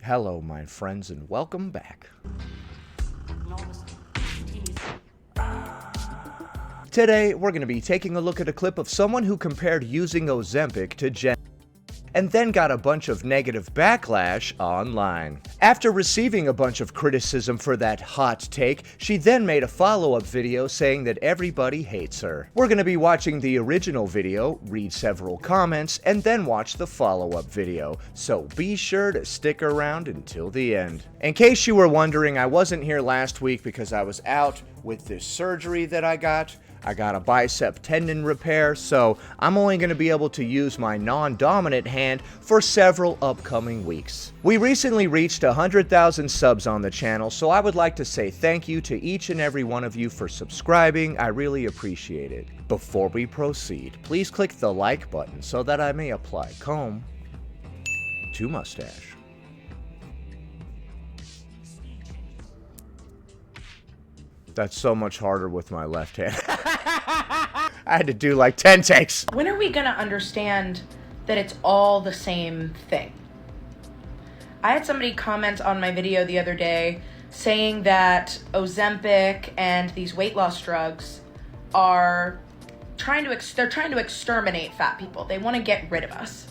Hello, my friends, and welcome back. Today, we're going to be taking a look at a clip of someone who compared using Ozempic to gender, and then got a bunch of negative backlash online. After receiving a bunch of criticism for that hot take, she then made a follow-up video saying that everybody hates her. We're gonna be watching the original video, read several comments, and then watch the follow-up video, so be sure to stick around until the end. In case you were wondering, I wasn't here last week because I was out with this surgery that I got a bicep tendon repair, so I'm only going to be able to use my non-dominant hand for several upcoming weeks. We recently reached 100,000 subs on the channel, so I would like to say thank you to each and every one of you for subscribing. I really appreciate it. Before we proceed, please click the like button so that I may apply comb to mustache. That's so much harder with my left hand. I had to do like 10 takes. When are we gonna understand that it's all the same thing? I had somebody comment on my video the other day saying that Ozempic and these weight loss drugs are trying to exterminate fat people. They want to get rid of us.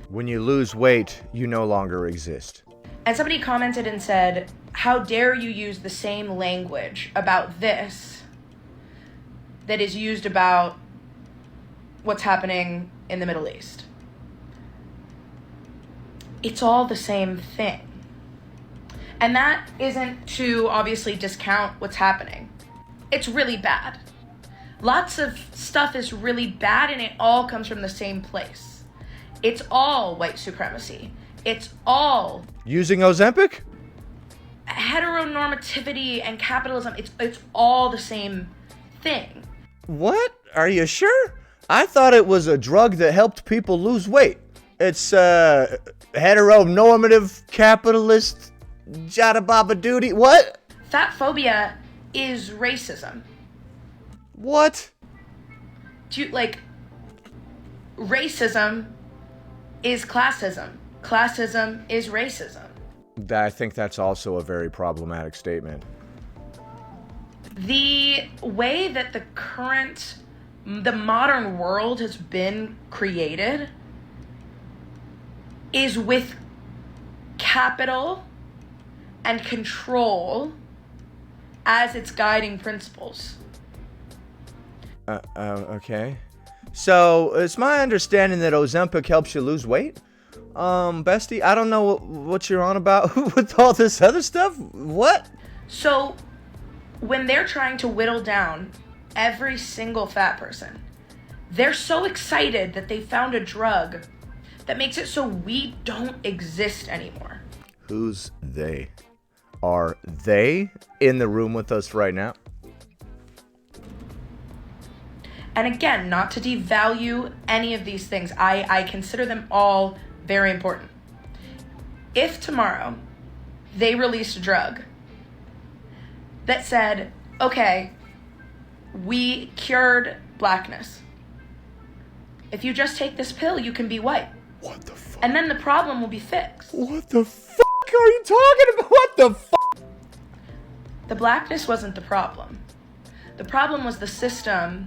When you lose weight, you no longer exist. And somebody commented and said, how dare you use the same language about this that is used about what's happening in the Middle East? It's all the same thing. And that isn't to obviously discount what's happening. It's really bad. Lots of stuff is really bad, and it all comes from the same place. It's all white supremacy. It's all using Ozempic? Heteronormativity and capitalism. It's all the same thing. What? Are you sure? I thought it was a drug that helped people lose weight. It's heteronormative, capitalist, jada baba duty. What? Fat phobia is racism. What? Racism is classism. Classism is racism. I think that's also a very problematic statement. The way that the modern world has been created is with capital and control as its guiding principles. Okay. So, it's my understanding that Ozempic helps you lose weight? Bestie, I don't know what you're on about with all this other stuff. What? So, when they're trying to whittle down every single fat person, they're so excited that they found a drug that makes it so we don't exist anymore. Who's they? Are they in the room with us right now? And again, not to devalue any of these things. I consider them all very important. If tomorrow they released a drug that said, okay, we cured blackness. If you just take this pill, you can be white. What the fuck? And then the problem will be fixed. What the fuck are you talking about? What the fuck? The blackness wasn't the problem. The problem was the system.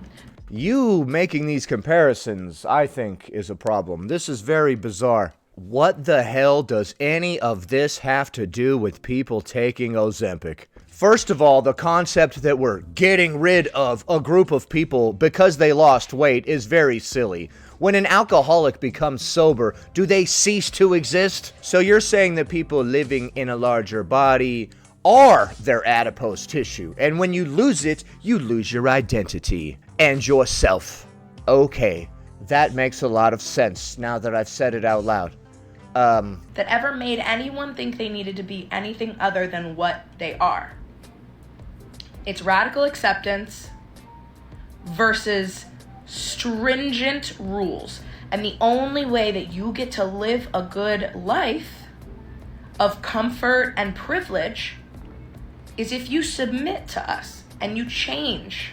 You making these comparisons, I think, is a problem. This is very bizarre. What the hell does any of this have to do with people taking Ozempic? First of all, the concept that we're getting rid of a group of people because they lost weight is very silly. When an alcoholic becomes sober, do they cease to exist? So you're saying that people living in a larger body are their adipose tissue, and when you lose it, you lose your identity and yourself. Okay, that makes a lot of sense now that I've said it out loud. That ever made anyone think they needed to be anything other than what they are. It's radical acceptance versus stringent rules. And the only way that you get to live a good life of comfort and privilege is if you submit to us and you change.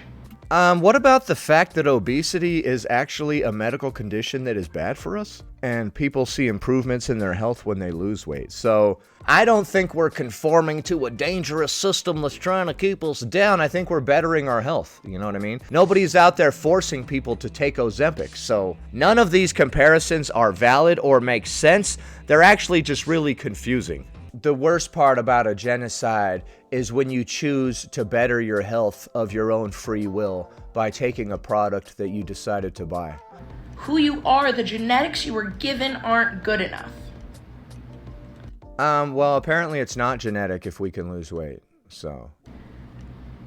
What about the fact that obesity is actually a medical condition that is bad for us? and people see improvements in their health when they lose weight. So I don't think we're conforming to a dangerous system that's trying to keep us down. I think we're bettering our health. You know what I mean? Nobody's out there forcing people to take Ozempic. So none of these comparisons are valid or make sense. They're actually just really confusing. The worst part about a genocide is when you choose to better your health of your own free will by taking a product that you decided to buy. Who you are, the genetics you were given aren't good enough. Well, apparently it's not genetic if we can lose weight, so.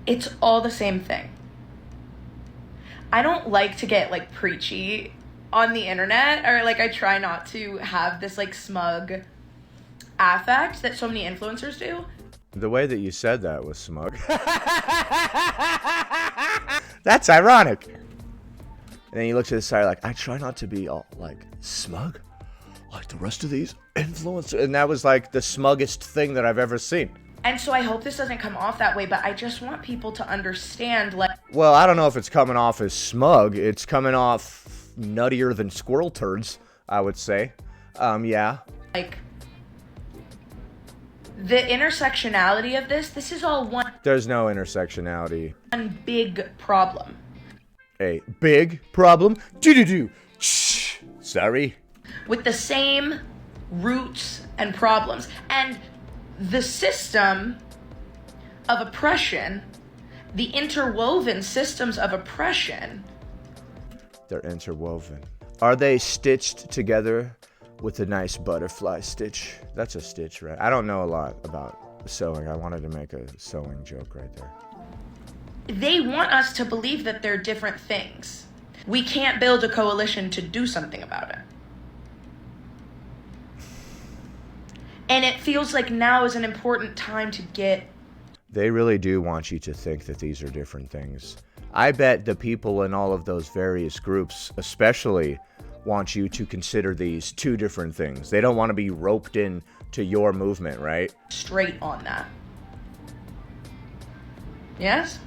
It's all the same thing. I don't like to get, like, preachy on the internet, or, like, I try not to have this, like, smug affect that so many influencers do. The way that you said that was smug. That's ironic. And then you look to the side like, I try not to be all, like, smug like the rest of these influencers. And that was, like, the smuggest thing that I've ever seen. And so I hope this doesn't come off that way, but I just want people to understand, like... Well, I don't know if it's coming off as smug. It's coming off nuttier than squirrel turds, I would say. Yeah. Like, the intersectionality of this is all one... There's no intersectionality. One big problem. A big problem? Do-do-do. Shh. Sorry. With the same roots and problems. And the system of oppression, the interwoven systems of oppression... They're interwoven. Are they stitched together with a nice butterfly stitch? That's a stitch, right? I don't know a lot about sewing. I wanted to make a sewing joke right there. They want us to believe that they're different things. We can't build a coalition to do something about it. And it feels like now is an important time to get... They really do want you to think that these are different things. I bet the people in all of those various groups especially want you to consider these two different things. They don't want to be roped in to your movement, right? Straight on that. Yes?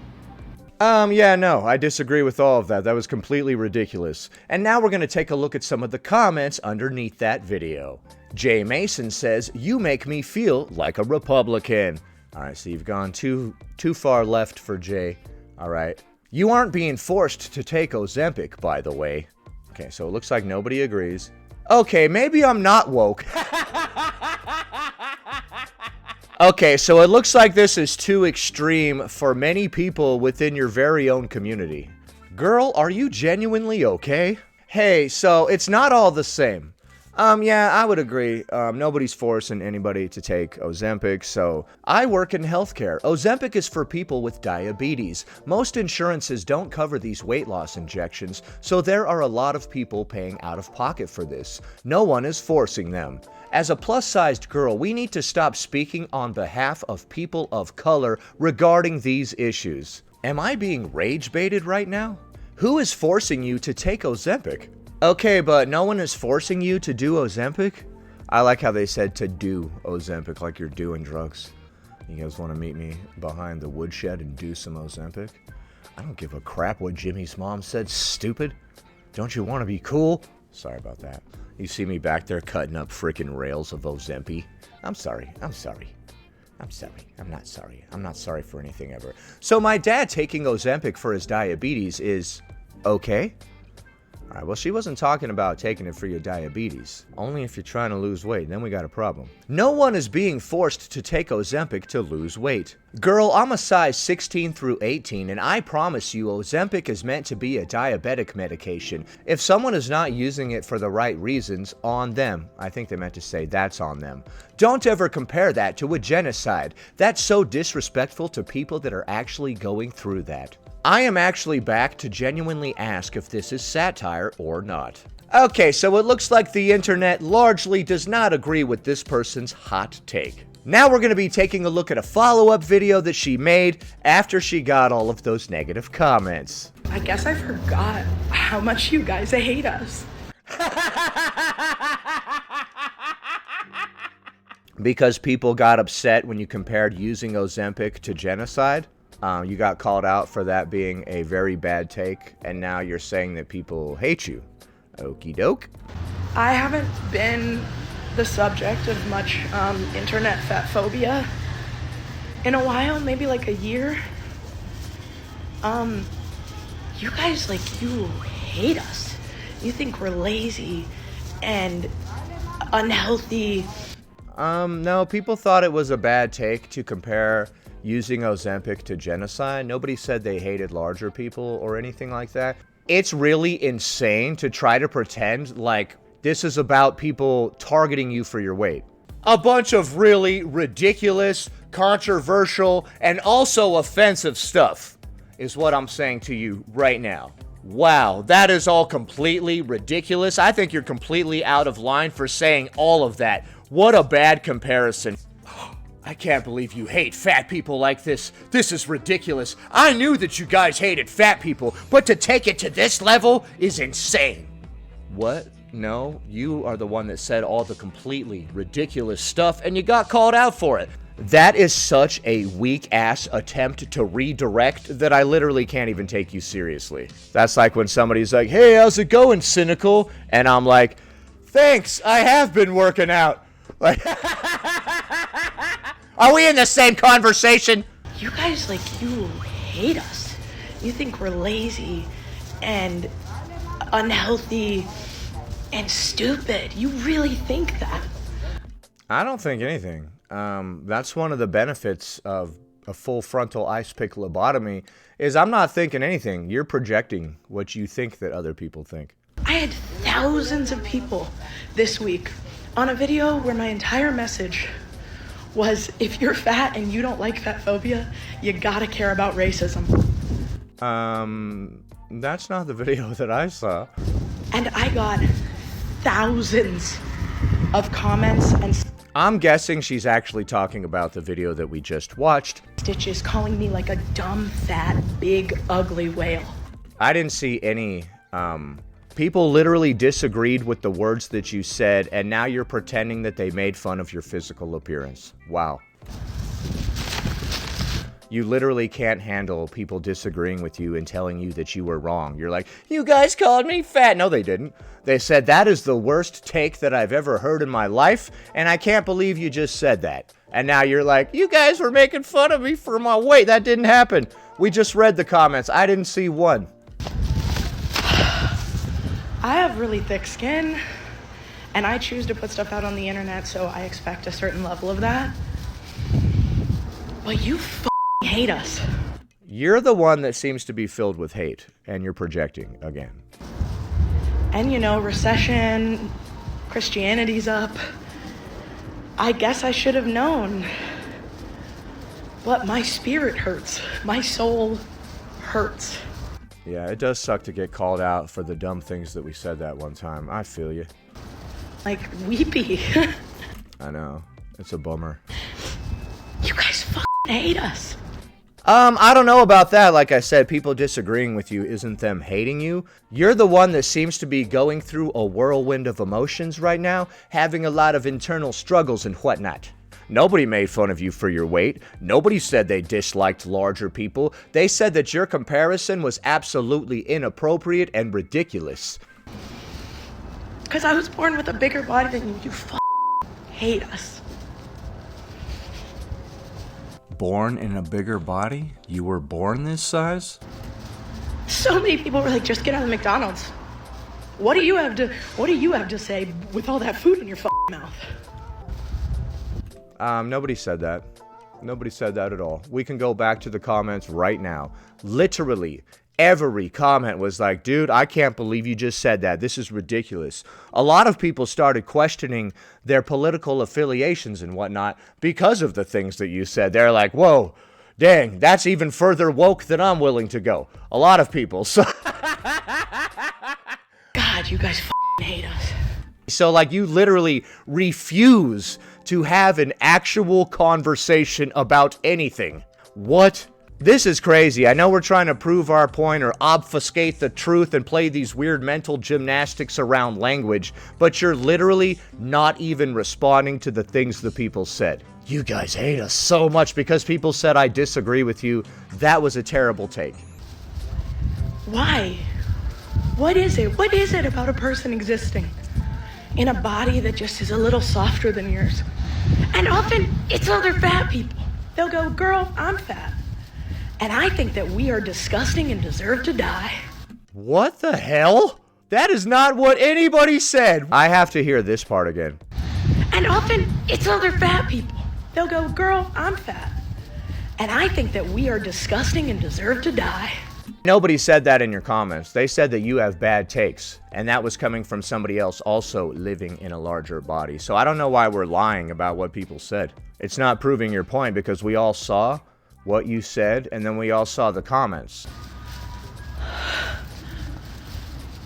Yeah, no, I disagree with all of that. That was completely ridiculous. And now we're going to take a look at some of the comments underneath that video. Jay Mason says, "You make me feel like a Republican." All right, so you've gone too far left for Jay. All right. "You aren't being forced to take Ozempic, by the way." Okay, so it looks like nobody agrees. Okay, maybe I'm not woke. Okay, so it looks like this is too extreme for many people within your very own community. Girl, are you genuinely okay? Hey, so it's not all the same. Yeah, I would agree. Nobody's forcing anybody to take Ozempic, so I work in healthcare. Ozempic is for people with diabetes. Most insurances don't cover these weight loss injections, so there are a lot of people paying out of pocket for this. No one is forcing them. As a plus-sized girl, we need to stop speaking on behalf of people of color regarding these issues. Am I being rage-baited right now? Who is forcing you to take Ozempic? Okay, but no one is forcing you to do Ozempic? I like how they said to do Ozempic, like you're doing drugs. You guys want to meet me behind the woodshed and do some Ozempic? I don't give a crap what Jimmy's mom said, stupid. Don't you want to be cool? Sorry about that. You see me back there cutting up freaking rails of Ozempic? I'm sorry. I'm sorry. I'm sorry. I'm not sorry. I'm not sorry for anything ever. So my dad taking Ozempic for his diabetes is okay? Alright, well, she wasn't talking about taking it for your diabetes. Only if you're trying to lose weight, then we got a problem. No one is being forced to take Ozempic to lose weight. Girl, I'm a size 16 through 18, and I promise you Ozempic is meant to be a diabetic medication. If someone is not using it for the right reasons, on them. I think they meant to say that's on them. Don't ever compare that to a genocide. That's so disrespectful to people that are actually going through that. I am actually back to genuinely ask if this is satire or not. Okay, so it looks like the internet largely does not agree with this person's hot take. Now we're going to be taking a look at a follow-up video that she made after she got all of those negative comments. I guess I forgot how much you guys hate us. Because people got upset when you compared using Ozempic to genocide? You got called out for that being a very bad take, and now you're saying that people hate you. Okie doke. I haven't been the subject of much internet fat phobia in a while, maybe like a year. You guys, like, you hate us. You think we're lazy and unhealthy. No, people thought it was a bad take to compare using Ozempic to genocide. Nobody said they hated larger people or anything like that. It's really insane to try to pretend like this is about people targeting you for your weight. A bunch of really ridiculous, controversial, and also offensive stuff is what I'm saying to you right now. Wow, that is all completely ridiculous. I think you're completely out of line for saying all of that. What a bad comparison. I can't believe you hate fat people like this. This is ridiculous. I knew that you guys hated fat people, but to take it to this level is insane. What? No, you are the one that said all the completely ridiculous stuff, and you got called out for it. That is such a weak-ass attempt to redirect that I literally can't even take you seriously. That's like when somebody's like, hey, how's it going, Cynical? And I'm like, thanks, I have been working out. Like, are we in the same conversation? You guys, like, you hate us. You think we're lazy and unhealthy and stupid. You really think that? I don't think anything. That's one of the benefits of a full frontal ice pick lobotomy is I'm not thinking anything. You're projecting what you think that other people think. I had thousands of people this week on a video where my entire message was, if you're fat and you don't like fat phobia, you gotta care about racism. That's not the video that I saw. And I got thousands of comments and I'm guessing she's actually talking about the video that we just watched. stitches calling me like a dumb, fat, big, ugly whale. I didn't see any, people literally disagreed with the words that you said, and now you're pretending that they made fun of your physical appearance. Wow. You literally can't handle people disagreeing with you and telling you that you were wrong. You're like, you guys called me fat. No, they didn't. They said, that is the worst take that I've ever heard in my life, and I can't believe you just said that. And now you're like, you guys were making fun of me for my weight. That didn't happen. We just read the comments. I didn't see one. I have really thick skin, and I choose to put stuff out on the internet, so I expect a certain level of that. But you hate us. You're the one that seems to be filled with hate, and you're projecting again. And you know, recession, Christianity's up. I guess I should have known. But my spirit hurts. My soul hurts. Yeah, it does suck to get called out for the dumb things that we said that one time. I feel you. Like, weepy. I know. It's a bummer. You guys hate us. I don't know about that. Like I said, people disagreeing with you isn't them hating you. You're the one that seems to be going through a whirlwind of emotions right now, having a lot of internal struggles and whatnot. Nobody made fun of you for your weight. Nobody said they disliked larger people. They said that your comparison was absolutely inappropriate and ridiculous. Because I was born with a bigger body than you. You hate us. Born in a bigger body? You were born this size? So many people were like, just get out of McDonald's. What do you have to say with all that food in your mouth? Nobody said that. Nobody said that at all. We can go back to the comments right now. Literally, every comment was like, dude, I can't believe you just said that. This is ridiculous. A lot of people started questioning their political affiliations and whatnot because of the things that you said. They're like, whoa, dang, that's even further woke than I'm willing to go. A lot of people. So God, you guys hate us. So, like, you literally refuse to have an actual conversation about anything. What? This is crazy. I know we're trying to prove our point or obfuscate the truth and play these weird mental gymnastics around language, but you're literally not even responding to the things the people said. You guys hate us so much because people said I disagree with you. That was a terrible take. Why? What is it? What is it about a person existing? in a body that just is a little softer than yours. And often it's other fat people. They'll go, girl, I'm fat. And I think that we are disgusting and deserve to die. What the hell? That is not what anybody said. I have to hear this part again. And often it's other fat people. They'll go, girl, I'm fat. And I think that we are disgusting and deserve to die. Nobody said that in your comments. They said that you have bad takes, and that was coming from somebody else also living in a larger body. So I don't know why we're lying about what people said. It's not proving your point because we all saw what you said, and then we all saw the comments.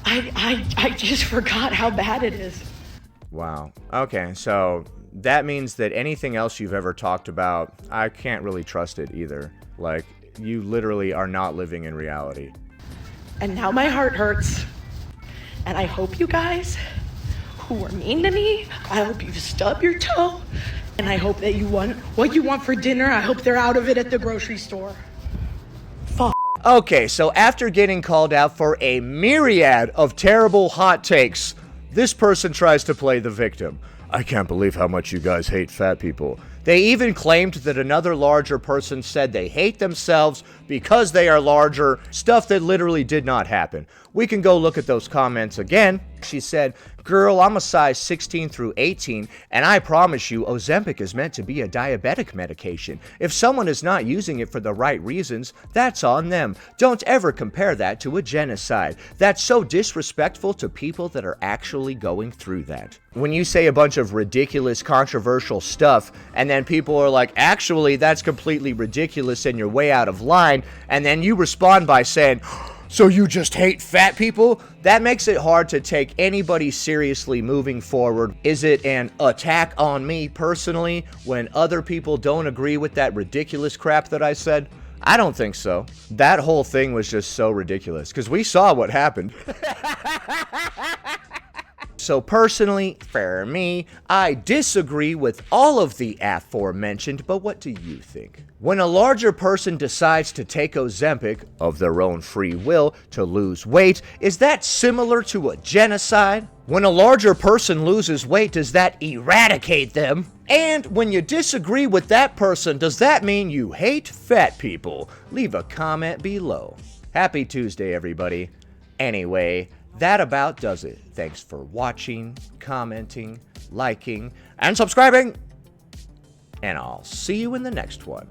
I just forgot how bad it is. Wow. Okay, so that means that anything else you've ever talked about, I can't really trust it either. Like, you literally are not living in reality. And now my heart hurts. And I hope you guys who are mean to me, I hope you stub your toe. And I hope that you want what you want for dinner. I hope they're out of it at the grocery store. Fuck. Okay, so after getting called out for a myriad of terrible hot takes, this person tries to play the victim. I can't believe how much you guys hate fat people. They even claimed that another larger person said they hate themselves because they are larger, stuff that literally did not happen. We can go look at those comments again. She said, girl, I'm a size 16 through 18, and I promise you Ozempic is meant to be a diabetic medication. If someone is not using it for the right reasons, that's on them. Don't ever compare that to a genocide. That's so disrespectful to people that are actually going through that. When you say a bunch of ridiculous, controversial stuff, and then people are like, actually, that's completely ridiculous and you're way out of line, and then you respond by saying, so you just hate fat people? That makes it hard to take anybody seriously moving forward. Is it an attack on me personally when other people don't agree with that ridiculous crap that I said? I don't think so. That whole thing was just so ridiculous because we saw what happened. So personally, for me, I disagree with all of the aforementioned, but what do you think? When a larger person decides to take Ozempic, of their own free will, to lose weight, is that similar to a genocide? When a larger person loses weight, does that eradicate them? And when you disagree with that person, does that mean you hate fat people? Leave a comment below. Happy Tuesday, everybody. Anyway, that about does it. Thanks for watching, commenting, liking, and subscribing. And I'll see you in the next one.